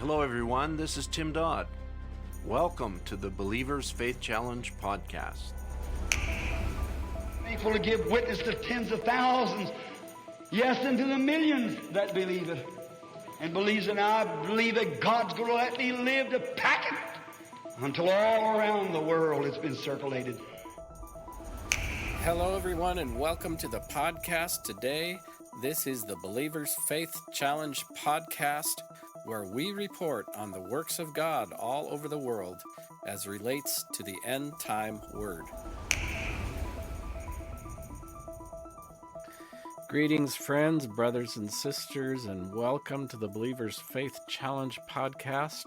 Hello, everyone. This is Tim Dodd. Welcome to the Believer's Faith Challenge podcast. Faithful to give witness to tens of thousands, yes, and to the millions that believe it. And believes it, I believe that God's going to let me live to pack it until all around the world it's been circulated. Hello, everyone, and welcome to the podcast today. This is the Believer's Faith Challenge podcast, where we report on the works of God all over the world as relates to the end time word. Greetings, friends, brothers, and sisters, and welcome to the Believer's Faith Challenge podcast.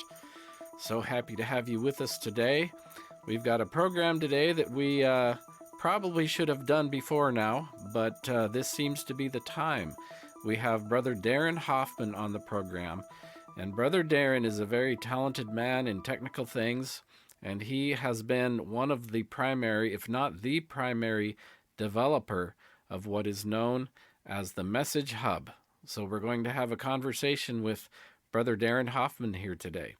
So happy to have you with us today. We've got a program today that we probably should have done before now, but this seems to be the time. We have Brother Darren Hoffman on the program, and Brother Darren is a very talented man in technical things, and he has been one of the primary, if not the primary, developer of what is known as the Message Hub. So we're going to have a conversation with Brother Darren Hoffman here today.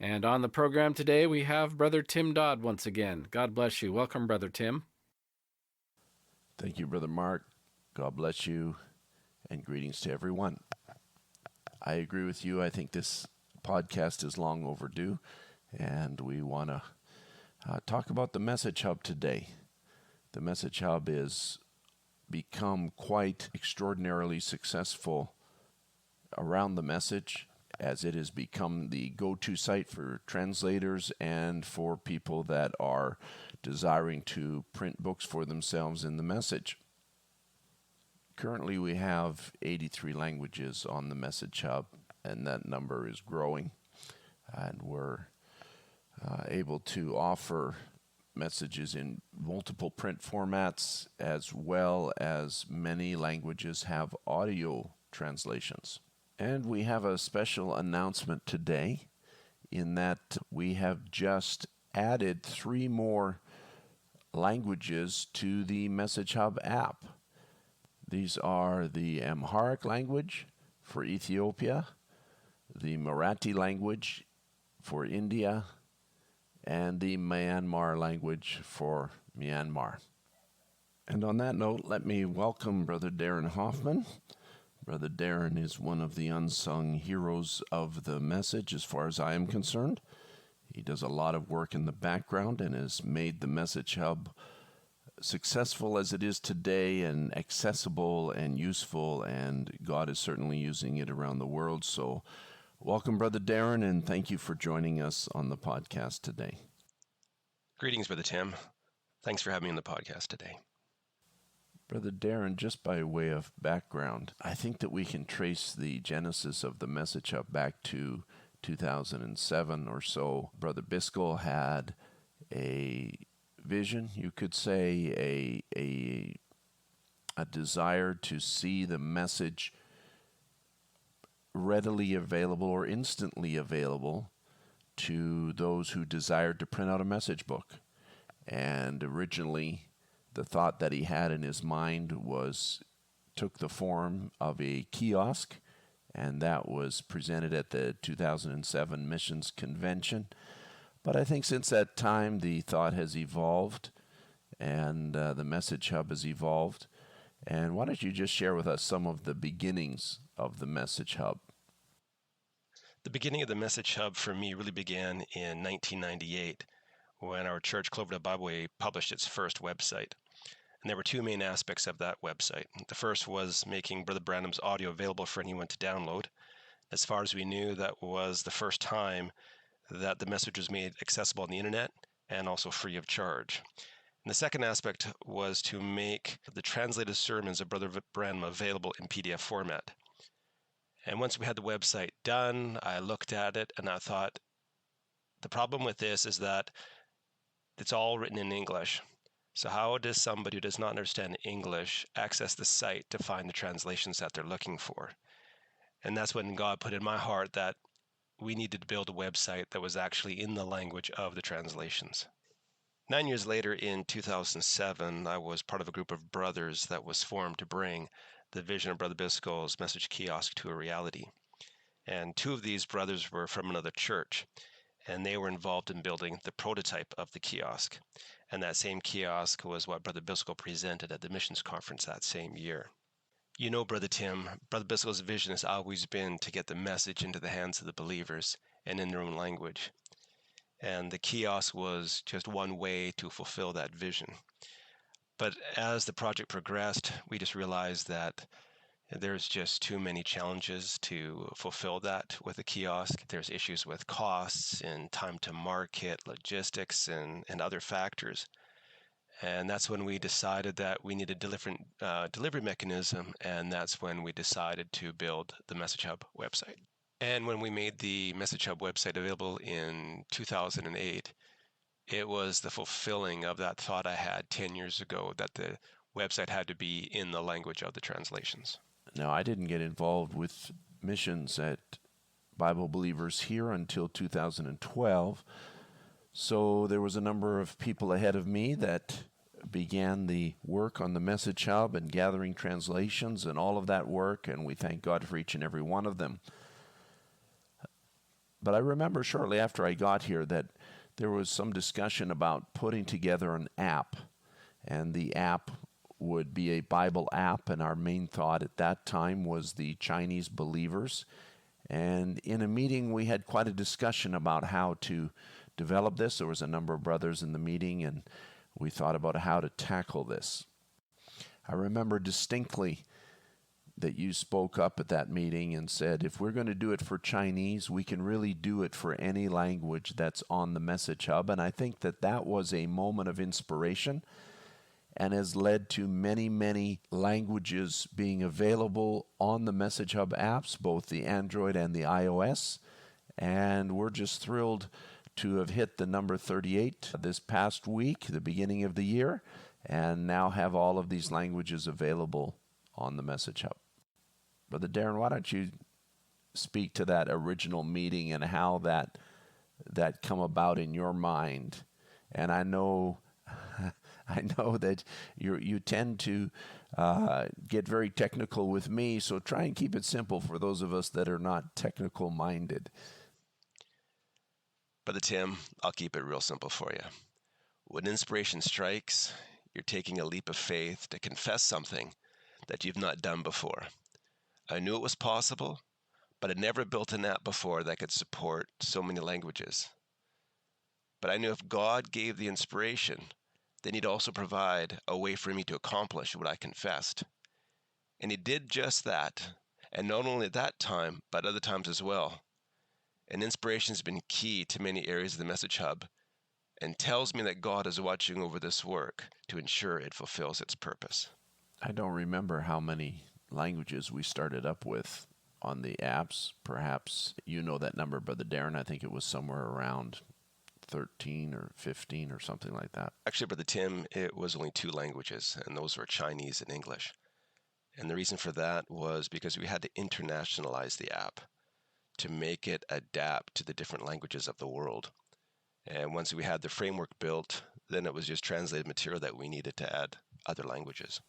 And on the program today, we have Brother Tim Dodd once again. God bless you. Welcome, Brother Tim. Thank you, Brother Mark. God bless you, and greetings to everyone. I agree with you. I think this podcast is long overdue, and we want to talk about the Message Hub today. The Message Hub has become quite extraordinarily successful around the message, as it has become the go-to site for translators and for people that are desiring to print books for themselves in the message. Currently, we have 83 languages on the Message Hub, and that number is growing. And we're able to offer messages in multiple print formats, as well as many languages have audio translations. And we have a special announcement today in that we have just added 3 more languages to the Message Hub app. These are the Amharic language for Ethiopia, the Marathi language for India, and the Myanmar language for Myanmar. And on that note, let me welcome Brother Darren Hoffman. Brother Darren is one of the unsung heroes of the message as far as I am concerned. He does a lot of work in the background and has made the Message Hub successful as it is today, and accessible and useful, and God is certainly using it around the world. So welcome, Brother Darren, and thank you for joining us on the podcast today. Greetings, Brother Tim. Thanks for having me on the podcast today. Brother Darren, just by way of background, I think that we can trace the genesis of the Message Hub back to 2007 or so. Brother Biscoe had a vision, you could say, a desire to see the message readily available or instantly available to those who desired to print out a message book. And originally, the thought that he had in his mind took the form of a kiosk, and that was presented at the 2007 Missions Convention. But I think since that time, the thought has evolved, and the Message Hub has evolved. And why don't you just share with us some of the beginnings of the Message Hub? The beginning of the Message Hub for me really began in 1998 when our church, Cloverdale Bible Way, published its first website. And there were 2 main aspects of that website. The first was making Brother Branham's audio available for anyone to download. As far as we knew, that was the first time that the message was made accessible on the internet and also free of charge. And the second aspect was to make the translated sermons of Brother Branham available in PDF format. And once we had the website done, I looked at it and I thought, the problem with this is that it's all written in English. So how does somebody who does not understand English access the site to find the translations that they're looking for? And that's when God put in my heart that we needed to build a website that was actually in the language of the translations. 9 years later, in 2007, I was part of a group of brothers that was formed to bring the vision of Brother Biscoe's message kiosk to a reality. And two of these brothers were from another church, and they were involved in building the prototype of the kiosk. And that same kiosk was what Brother Biscoe presented at the missions conference that same year. You know, Brother Tim, Brother Biscoe's vision has always been to get the message into the hands of the believers and in their own language. And the kiosk was just one way to fulfill that vision. But as the project progressed, we just realized that there's just too many challenges to fulfill that with a kiosk. There's issues with costs and time to market, logistics, and other factors. And that's when we decided that we needed a different delivery mechanism, and that's when we decided to build the Message Hub website. And when we made the Message Hub website available in 2008, it was the fulfilling of that thought I had 10 years ago that the website had to be in the language of the translations. Now, I didn't get involved with missions at Bible Believers here until 2012. So there was a number of people ahead of me that began the work on the Message Hub and gathering translations and all of that work, and we thank God for each and every one of them. But I remember shortly after I got here that there was some discussion about putting together an app, and the app would be a Bible app, and our main thought at that time was the Chinese believers. And in a meeting, we had quite a discussion about how to develop this. There was a number of brothers in the meeting, and we thought about how to tackle this. I remember distinctly that you spoke up at that meeting and said, if we're going to do it for Chinese, we can really do it for any language that's on the Message Hub. And I think that that was a moment of inspiration and has led to many, many languages being available on the Message Hub apps, both the Android and the iOS. And we're just thrilled to have hit the number 38 this past week, the beginning of the year, and now have all of these languages available on the Message Hub. Brother Darren, why don't you speak to that original meeting and how that come about in your mind? And I know that you tend to get very technical with me, so try and keep it simple for those of us that are not technical minded. Brother Tim, I'll keep it real simple for you. When inspiration strikes, you're taking a leap of faith to confess something that you've not done before. I knew it was possible, but I'd never built an app before that could support so many languages. But I knew if God gave the inspiration, then He'd also provide a way for me to accomplish what I confessed. And He did just that, and not only at that time, but other times as well. And inspiration has been key to many areas of the Message Hub and tells me that God is watching over this work to ensure it fulfills its purpose. I don't remember how many languages we started up with on the apps. Perhaps you know that number, Brother Darren. I think it was somewhere around 13 or 15 or something like that. Actually, Brother Tim, it was only 2 languages, and those were Chinese and English. And the reason for that was because we had to internationalize the app to make it adapt to the different languages of the world. And once we had the framework built, then it was just translated material that we needed to add other languages.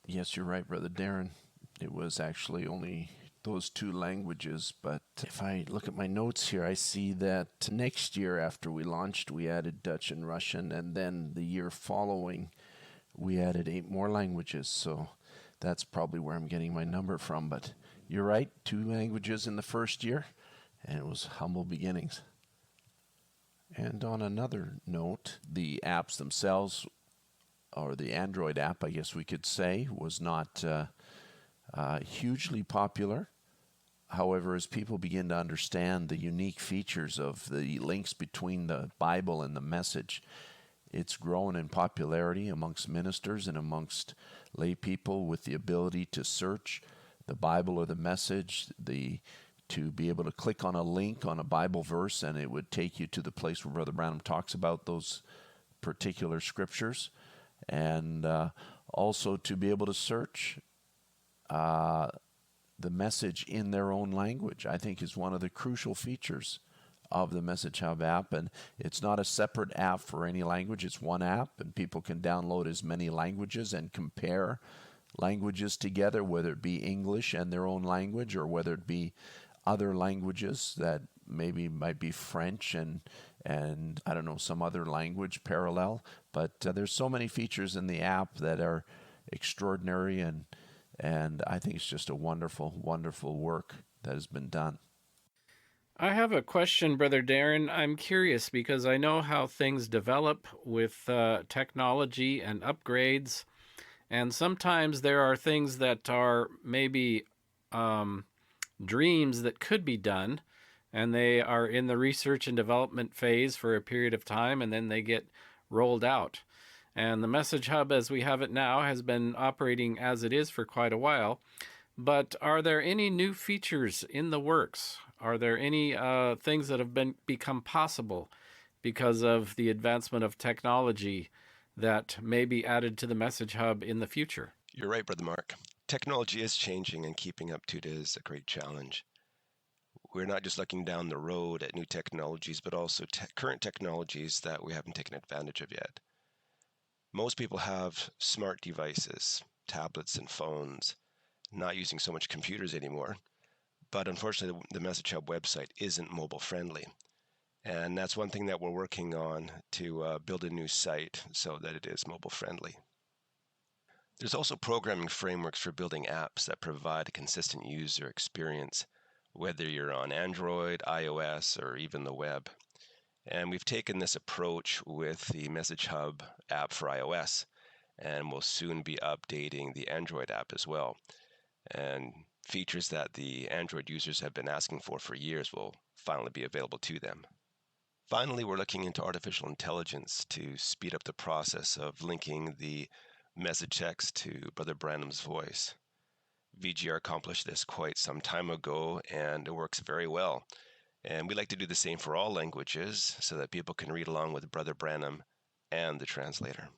Yes, you're right, Brother Darren. It was actually only those 2 languages, but if I look at my notes here, I see that next year after we launched, we added Dutch and Russian, and then the year following, we added 8 more languages. So that's probably where I'm getting my number from, but you're right, 2 languages in the first year, and it was humble beginnings. And on another note, the apps themselves, or the Android app, I guess we could say, was not hugely popular. However, as people begin to understand the unique features of the links between the Bible and the Message, it's grown in popularity amongst ministers and amongst lay people with the ability to search the Bible or the Message, to be able to click on a link on a Bible verse and it would take you to the place where Brother Branham talks about those particular scriptures, and also to be able to search the Message in their own language, I think is one of the crucial features of the Message Hub app. And it's not a separate app for any language. It's one app, and people can download as many languages and compare languages together, whether it be English and their own language, or whether it be other languages that maybe might be French and I don't know, some other language parallel. But there's so many features in the app that are extraordinary, and I think it's just a wonderful, wonderful work that has been done. I have a question, Brother Darren. I'm curious because I know how things develop with technology and upgrades, and sometimes there are things that are maybe dreams that could be done, and they are in the research and development phase for a period of time, and then they get rolled out. And the Message Hub, as we have it now, has been operating as it is for quite a while. But are there any new features in the works? Are there any things that have become possible because of the advancement of technology that may be added to the Message Hub in the future? You're right, Brother Mark. Technology is changing, and keeping up to it is a great challenge. We're not just looking down the road at new technologies, but also current technologies that we haven't taken advantage of yet. Most people have smart devices, tablets and phones, not using so much computers anymore. But unfortunately, the Message Hub website isn't mobile friendly. And that's one thing that we're working on to build a new site so that it is mobile friendly. There's also programming frameworks for building apps that provide a consistent user experience, whether you're on Android, iOS, or even the web. And we've taken this approach with the Message Hub app for iOS, and we'll soon be updating the Android app as well. And features that the Android users have been asking for years will finally be available to them. Finally, we're looking into artificial intelligence to speed up the process of linking the message text to Brother Branham's voice. VGR accomplished this quite some time ago, and it works very well. And we like to do the same for all languages so that people can read along with Brother Branham and the translator.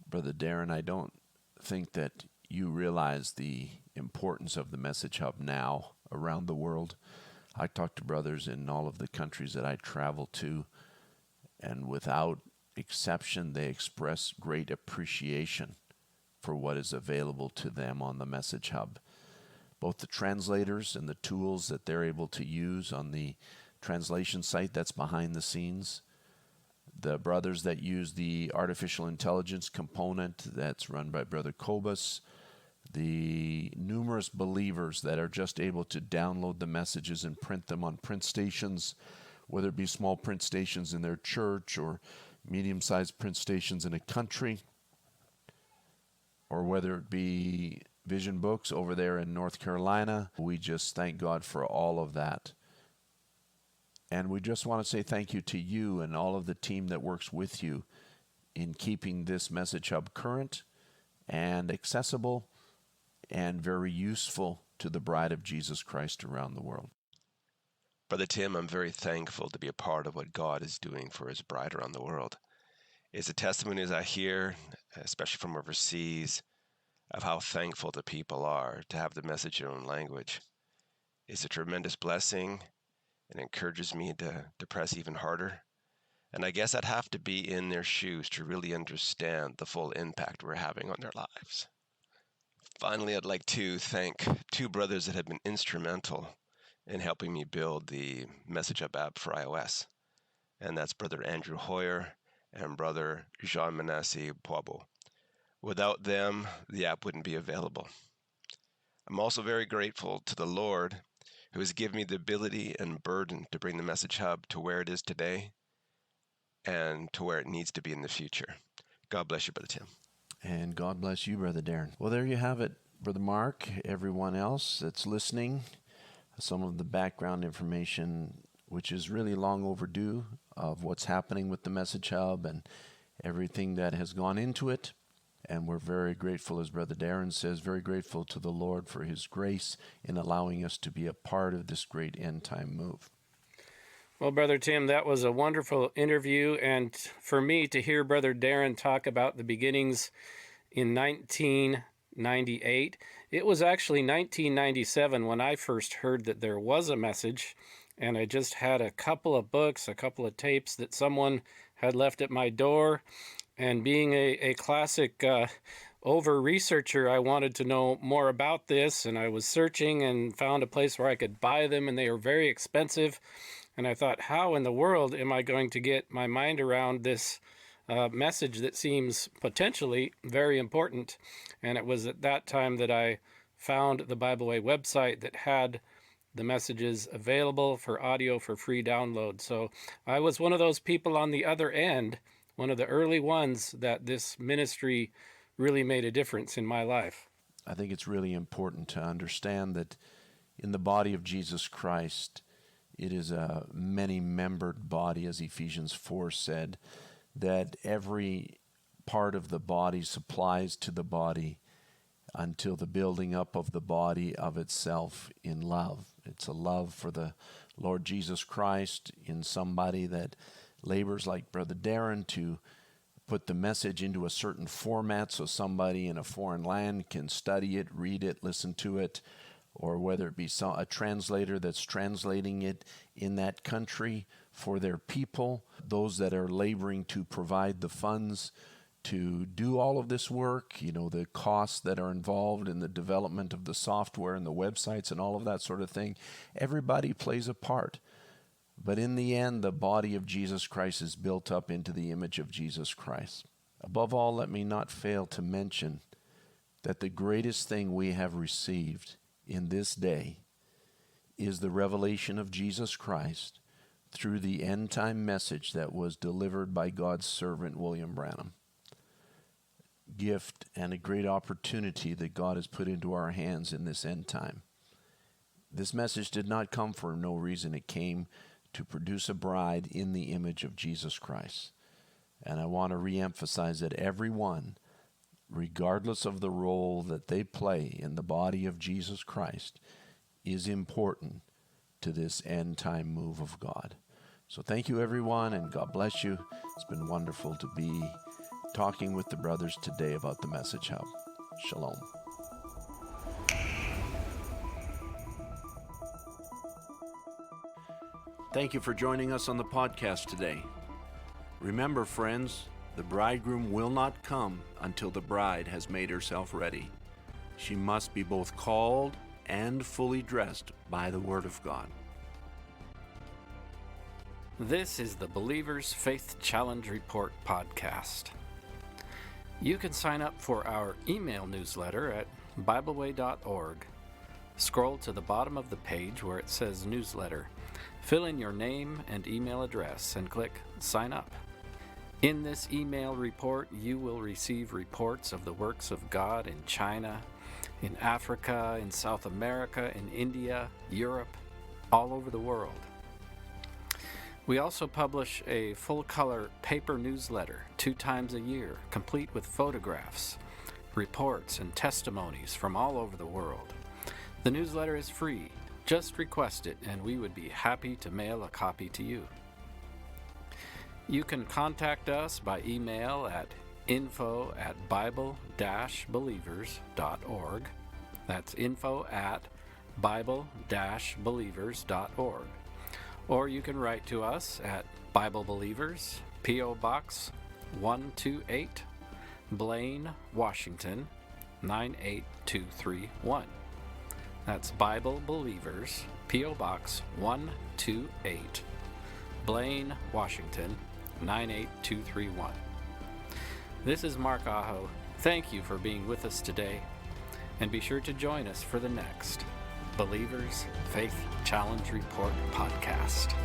Brother Darren, I don't think that you realize the importance of the Message Hub now around the world. I talk to brothers in all of the countries that I travel to, and without exception, they express great appreciation for what is available to them on the Message Hub. Both the translators and the tools that they're able to use on the translation site that's behind the scenes, the brothers that use the artificial intelligence component that's run by Brother Kobus, the numerous believers that are just able to download the messages and print them on print stations, whether it be small print stations in their church or medium-sized print stations in a country, or whether it be Vision Books over there in North Carolina. We just thank God for all of that. And we just want to say thank you to you and all of the team that works with you in keeping this Message Hub current and accessible and very useful to the bride of Jesus Christ around the world. Brother Tim, I'm very thankful to be a part of what God is doing for his bride around the world. It's a testimony as I hear, especially from overseas, of how thankful the people are to have the message in their own language. It's a tremendous blessing and encourages me to press even harder. And I guess I'd have to be in their shoes to really understand the full impact we're having on their lives. Finally, I'd like to thank two brothers that have been instrumental in helping me build the Message Hub app for iOS. And that's Brother Andrew Hoyer and Brother Jean Manasseh Poabo. Without them, the app wouldn't be available. I'm also very grateful to the Lord who has given me the ability and burden to bring the Message Hub to where it is today and to where it needs to be in the future. God bless you, Brother Tim. And God bless you, Brother Darren. Well, there you have it, Brother Mark, everyone else that's listening. Some of the background information, which is really long overdue, of what's happening with the Message Hub and everything that has gone into it. And we're very grateful, as Brother Darren says, very grateful to the Lord for his grace in allowing us to be a part of this great end-time move. Well, Brother Tim, that was a wonderful interview. And for me to hear Brother Darren talk about the beginnings in 1998, it was actually 1997 when I first heard that there was a message. And I just had a couple of books, a couple of tapes that someone had left at my door. And being a classic over-researcher, I wanted to know more about this, and I was searching and found a place where I could buy them, and they were very expensive. And I thought, how in the world am I going to get my mind around this message that seems potentially very important? And it was at that time that I found the Bible Way website that had the messages available for audio for free download. So I was one of those people on the other end, one of the early ones that this ministry really made a difference in my life. I think it's really important to understand that in the body of Jesus Christ, it is a many-membered body, as Ephesians 4 said, that every part of the body supplies to the body until the building up of the body of itself in love. It's a love for the Lord Jesus Christ in somebody that labors like Brother Darren to put the message into a certain format so somebody in a foreign land can study it, read it, listen to it, or whether it be a translator that's translating it in that country for their people, those that are laboring to provide the funds to do all of this work, the costs that are involved in the development of the software and the websites and all of that sort of thing. Everybody plays a part. But in the end, the body of Jesus Christ is built up into the image of Jesus Christ. Above all, let me not fail to mention that the greatest thing we have received in this day is the revelation of Jesus Christ through the end-time message that was delivered by God's servant, William Branham. Gift and a great opportunity that God has put into our hands in this end time. This message did not come for no reason. It came to produce a bride in the image of Jesus Christ. And I want to reemphasize that everyone, regardless of the role that they play in the body of Jesus Christ, is important to this end-time move of God. So thank you, everyone, and God bless you. It's been wonderful to be talking with the brothers today about the Message Hub. Shalom. Thank you for joining us on the podcast today. Remember, friends, the bridegroom will not come until the bride has made herself ready. She must be both called and fully dressed by the Word of God. This is the Believer's Faith Challenge Report podcast. You can sign up for our email newsletter at BibleWay.org. Scroll to the bottom of the page where it says Newsletter. Fill in your name and email address and click Sign Up. In this email report, you will receive reports of the works of God in China, in Africa, in South America, in India, Europe, all over the world. We also publish a full-color paper newsletter 2 times a year, complete with photographs, reports, and testimonies from all over the world. The newsletter is free. Just request it, and we would be happy to mail a copy to you. You can contact us by email at info@bible-believers.org. That's info@bible-believers.org. Or you can write to us at Bible Believers, P.O. Box 128, Blaine, Washington, 98231. That's Bible Believers, P.O. Box 128, Blaine, Washington, 98231. This is Mark Aho. Thank you for being with us today, and be sure to join us for the next Believer's Faith Challenge Report podcast.